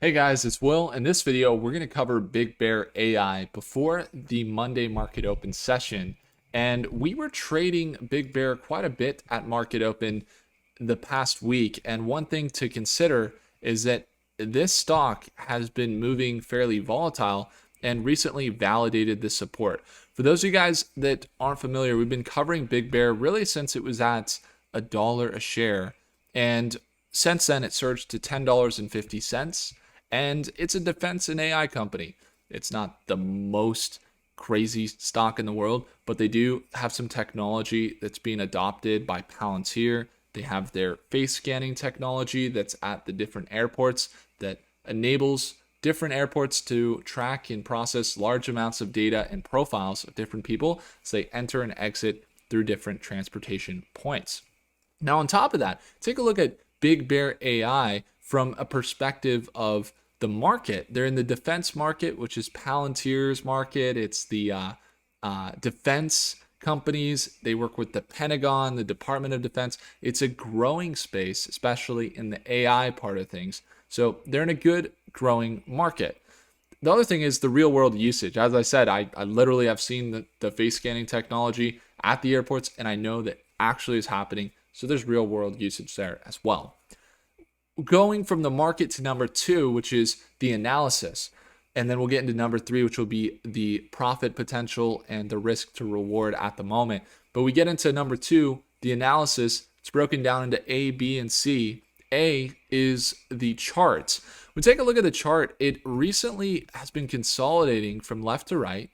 Hey guys, it's Will. In this video, we're going to cover BigBear.ai before the Monday market open session. And we were trading Big Bear quite a bit at market open the past week. And one thing to consider is that this stock has been moving fairly volatile and recently validated the support. For those of you guys that aren't familiar, we've been covering Big Bear really since it was at $1 a share. And since then, it surged to $10.50. And it's a defense and AI company. It's not the most crazy stock in the world, but they do have some technology that's being adopted by Palantir. They have their face scanning technology that's at the different airports that enables different airports to track and process large amounts of data and profiles of different people as they enter and exit through different transportation points. Now, on top of that, take a look at Big Bear AI from a perspective of the market. They're in the defense market, which is Palantir's market. It's the defense companies. They work with the Pentagon, the Department of Defense. It's a growing space, especially in the AI part of things. So they're in a good growing market. The other thing is the real world usage. As I said, I literally have seen the face scanning technology at the airports, and I know that actually is happening. So there's real world usage there as well. Going from the market to number two, which is the analysis. And then we'll get into number three, which will be the profit potential and the risk to reward at the moment. But we get into number two, the analysis. It's broken down into A, B, and C. A is the chart. When we take a look at the chart, it recently has been consolidating from left to right.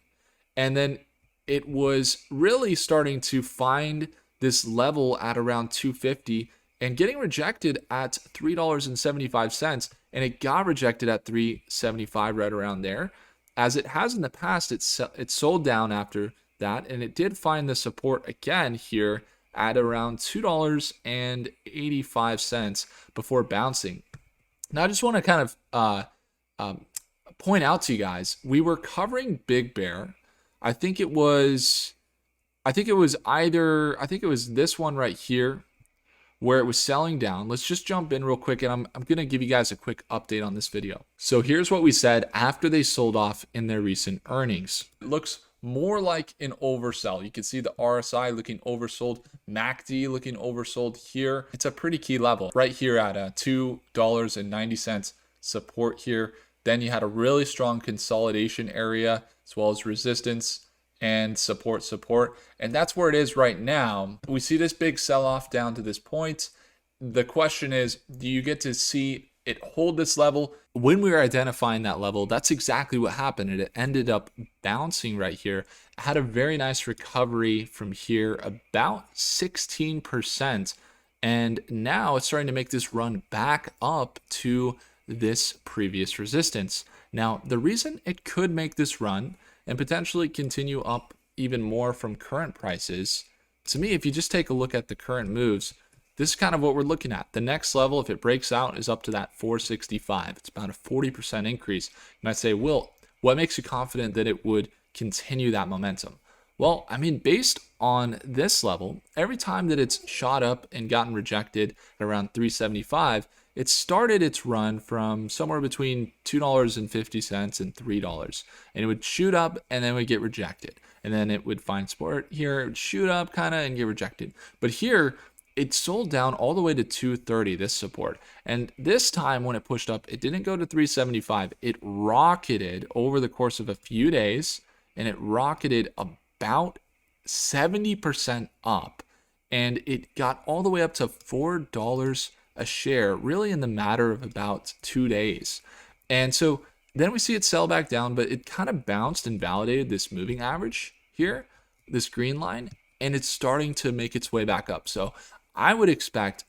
And then it was really starting to find this level at around 250 and getting rejected at $3.75, and it got rejected at $3.75 right around there. As it has in the past, it sold down after that, and it did find the support again here at around $2.85 before bouncing. Now, I just want to kind of point out to you guys, we were covering Big Bear. I think it was this one right here, where it was selling down. Let's just jump in real quick, and I'm going to give you guys a quick update on this video. So here's what we said after they sold off in their recent earnings. It looks more like an oversell. You can see the RSI looking oversold, MACD looking oversold here. It's a pretty key level right here at $2.90 support here. Then you had a really strong consolidation area as well as resistance and support, and that's where it is right now. We see this big sell-off down to this point. The question is, do you get to see it hold this level? When we were identifying that level, that's exactly what happened. It ended up bouncing right here. Had a very nice recovery from here, about 16%, and now it's starting to make this run back up to this previous resistance. Now, the reason it could make this run and potentially continue up even more from current prices, to me, if you just take a look at the current moves, this is kind of what we're looking at. The next level, if it breaks out, is up to that 465. It's about a 40% increase. And I say, Will, what makes you confident that it would continue that momentum? Well, I mean, based on this level, every time that it's shot up and gotten rejected at around 375, it started its run from somewhere between $2.50 and $3. And it would shoot up and then it would get rejected. And then it would find support here, it would shoot up kind of and get rejected. But here, it sold down all the way to 230, this support. And this time when it pushed up, it didn't go to 375. It rocketed over the course of a few days, and it rocketed about 70% up. And it got all the way up to $4 a share, really in the matter of about 2 days. And so then we see it sell back down, but it kind of bounced and validated this moving average here, this green line, and it's starting to make its way back up. So I would expect,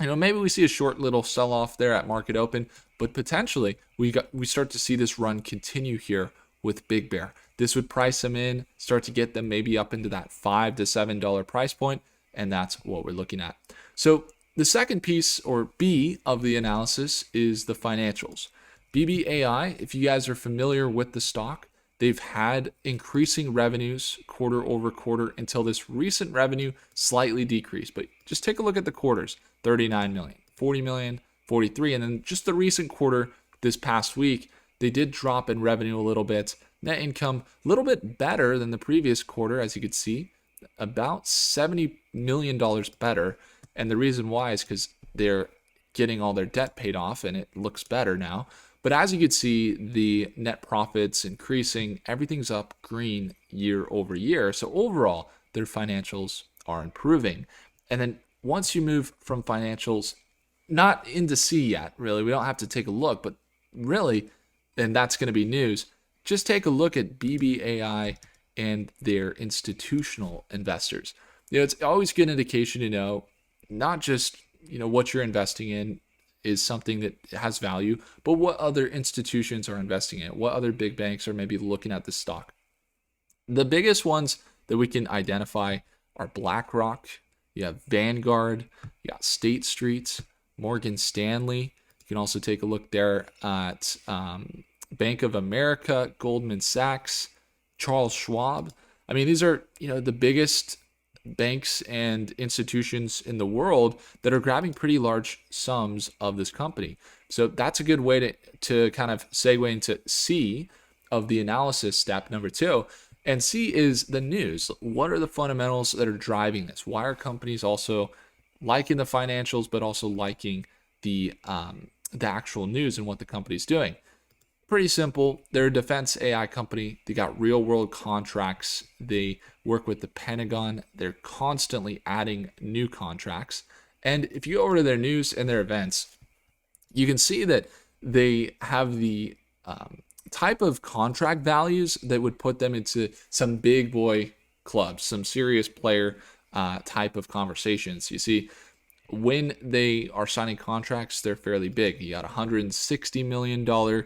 maybe we see a short little sell off there at market open, but potentially we start to see this run continue here with Big Bear. This would price them in, start to get them maybe up into that $5 to $7 price point, and that's what we're looking at. So the second piece, or B, of the analysis is the financials. BBAI, if you guys are familiar with the stock, they've had increasing revenues quarter over quarter until this recent revenue slightly decreased. But just take a look at the quarters, 39 million, 40 million, 43, and then just the recent quarter, this past week, they did drop in revenue a little bit. Net income a little bit better than the previous quarter, as you could see, about $70 million better. And the reason why is because they're getting all their debt paid off and it looks better now. But as you can see, the net profits increasing, everything's up green year over year. So overall, their financials are improving. And then once you move from financials, not into C yet, really, we don't have to take a look, but really, and that's going to be news, just take a look at BBAI and their institutional investors. It's always a good indication to know not just what you're investing in is something that has value, but what other institutions are investing in, what other big banks are maybe looking at this stock. The biggest ones that we can identify are BlackRock, you have Vanguard, you got State Street, Morgan Stanley. You can also take a look there at Bank of America, Goldman Sachs, Charles Schwab. I mean, these are the biggest banks and institutions in the world that are grabbing pretty large sums of this company. So that's a good way to kind of segue into C of the analysis step number 2. And C is the news. What are the fundamentals that are driving this? Why are companies also liking the financials, but also liking the actual news and what the company's doing? Pretty simple. They're a defense AI company. They got real world contracts. They work with the Pentagon. They're constantly adding new contracts. And if you go over to their news and their events, you can see that they have the type of contract values that would put them into some big boy clubs, some serious player type of conversations. You see, when they are signing contracts, they're fairly big. You got $160 million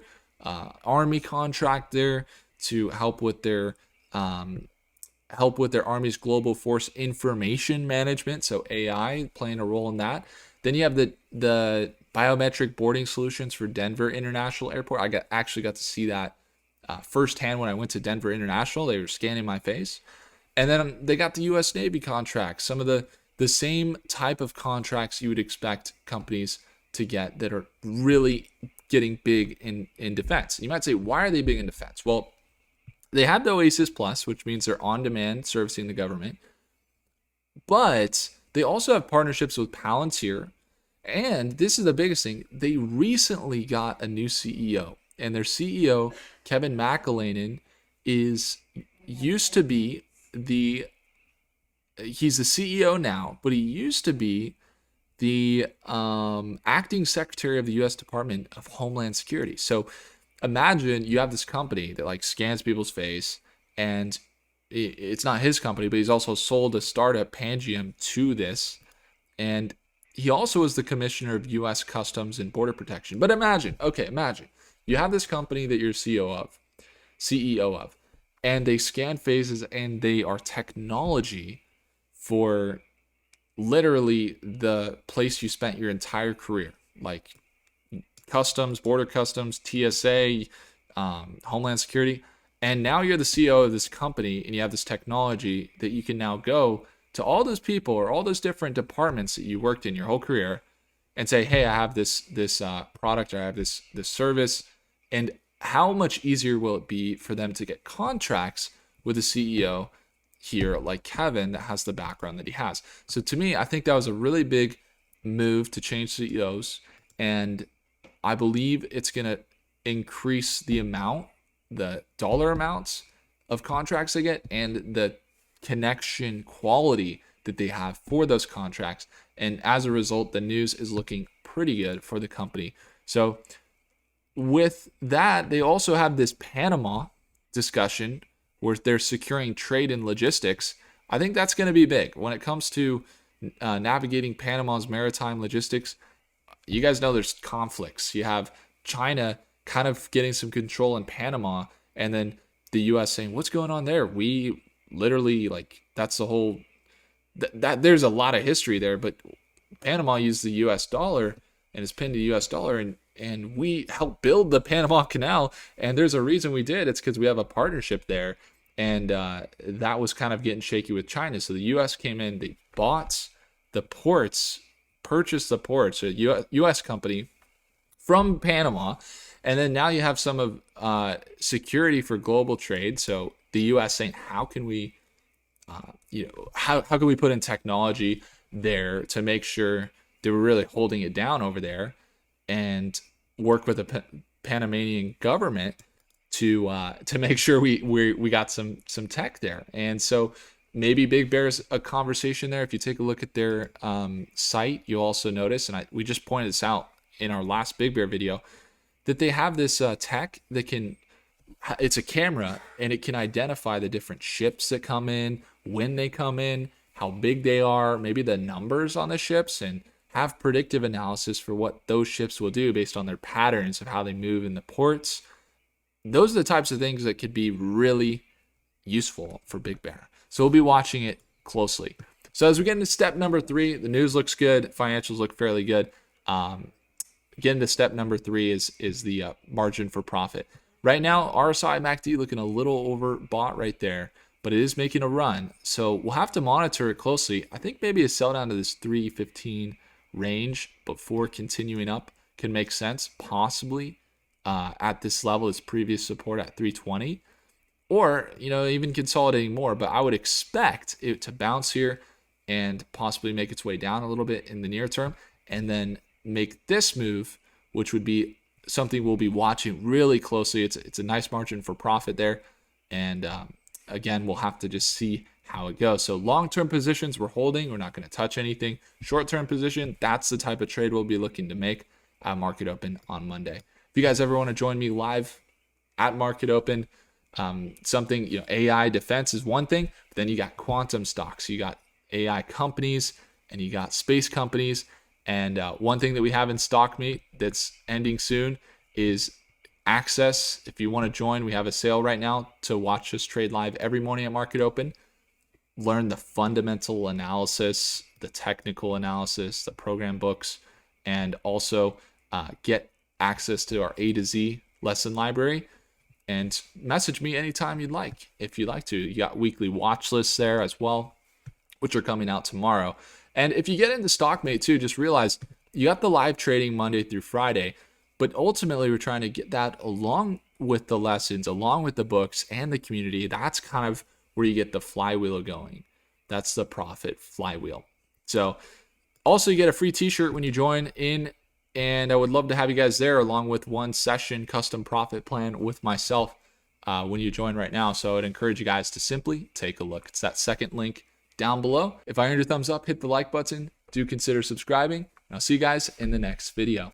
Army contract there to help with their Army's global force information management, so AI playing a role in that. Then you have the biometric boarding solutions for Denver International Airport. I actually got to see that firsthand when I went to Denver International. They were scanning my face. And then they got the U.S. Navy contracts, some of the same type of contracts you would expect companies to get that are really getting big in defense. You might say, why are they big in defense? Well, they have the Oasis Plus, which means they're on demand servicing the government. But they also have partnerships with Palantir. And this is the biggest thing. They recently got a new CEO. And their CEO, Kevin McAleenan, he's the CEO now, but he used to be the acting secretary of the U.S. Department of Homeland Security. So imagine you have this company that scans people's face, and it's not his company, but he's also sold a startup, Pangiam, to this. And he also is the commissioner of U.S. Customs and Border Protection. But imagine you have this company that you're CEO of, and they scan faces, and they are technology for literally the place you spent your entire career, like customs, border customs, TSA, Homeland Security. And now you're the CEO of this company, and you have this technology that you can now go to all those people or all those different departments that you worked in your whole career and say, hey, I have this product, or I have this service. And how much easier will it be for them to get contracts with a CEO here like Kevin that has the background that he has? So to me, I think that was a really big move to change CEOs, and I believe it's going to increase the dollar amounts of contracts they get and the connection quality that they have for those contracts. And as a result, the news is looking pretty good for the company. So with that, they also have this Panama discussion where they're securing trade and logistics. I think that's going to be big when it comes to navigating Panama's maritime logistics. You guys know there's conflicts. You have China kind of getting some control in Panama, and then the U.S. saying, what's going on there? We literally, that's the whole, that there's a lot of history there, but Panama used the U.S. dollar and is pinned to the U.S. dollar, and we helped build the Panama Canal, and there's a reason we did. It's because we have a partnership there, and that was kind of getting shaky with China. So the U.S. came in, they bought the ports, purchased the ports, a U.S. company from Panama, And then now you have some of security for global trade. So the U.S. saying, how can we, how can we put in technology there to make sure that we're really holding it down over there, and work with the Panamanian government to make sure we got some tech there. And so maybe Big Bear's a conversation there. If you take a look at their site, you'll also notice, and we just pointed this out in our last Big Bear video, that they have this tech that can, it's a camera, and it can identify the different ships that come in, when they come in, how big they are, maybe the numbers on the ships, and have predictive analysis for what those ships will do based on their patterns of how they move in the ports. Those are the types of things that could be really useful for Big Bear. So we'll be watching it closely. So as we get into step number 3, the news looks good, financials look fairly good. Getting to step number 3 is the margin for profit. Right now, RSI MACD looking a little overbought right there, but it is making a run. So we'll have to monitor it closely. I think maybe a sell down to this 315 range before continuing up can make sense, possibly at this level, its previous support at 320, or even consolidating more. But I would expect it to bounce here and possibly make its way down a little bit in the near term, and then make this move, which would be something we'll be watching really closely. It's a nice margin for profit there, and again, we'll have to just see how it goes. So long-term positions we're holding, we're not going to touch anything. Short-term position, that's the type of trade we'll be looking to make at market open on Monday. If you guys ever want to join me live at market open, something, AI defense is one thing, but then you got quantum stocks, you got AI companies, and you got space companies. And one thing that we have in stock meet that's ending soon is access. If you want to join, we have a sale right now to watch us trade live every morning at market open. Learn the fundamental analysis, the technical analysis, the program books, and also get access to our A to Z lesson library. And message me anytime you'd like, if you'd like to. You got weekly watch lists there as well, which are coming out tomorrow. And if you get into StockMate too, just realize you got the live trading Monday through Friday, but ultimately we're trying to get that along with the lessons, along with the books and the community. That's kind of where you get the flywheel going. That's the profit flywheel. So also you get a free t-shirt when you join in, and I would love to have you guys there, along with one session custom profit plan with myself when you join right now. So I'd encourage you guys to simply take a look. It's that second link down below. If I earned your thumbs up, hit the like button. Do consider subscribing. And I'll see you guys in the next video.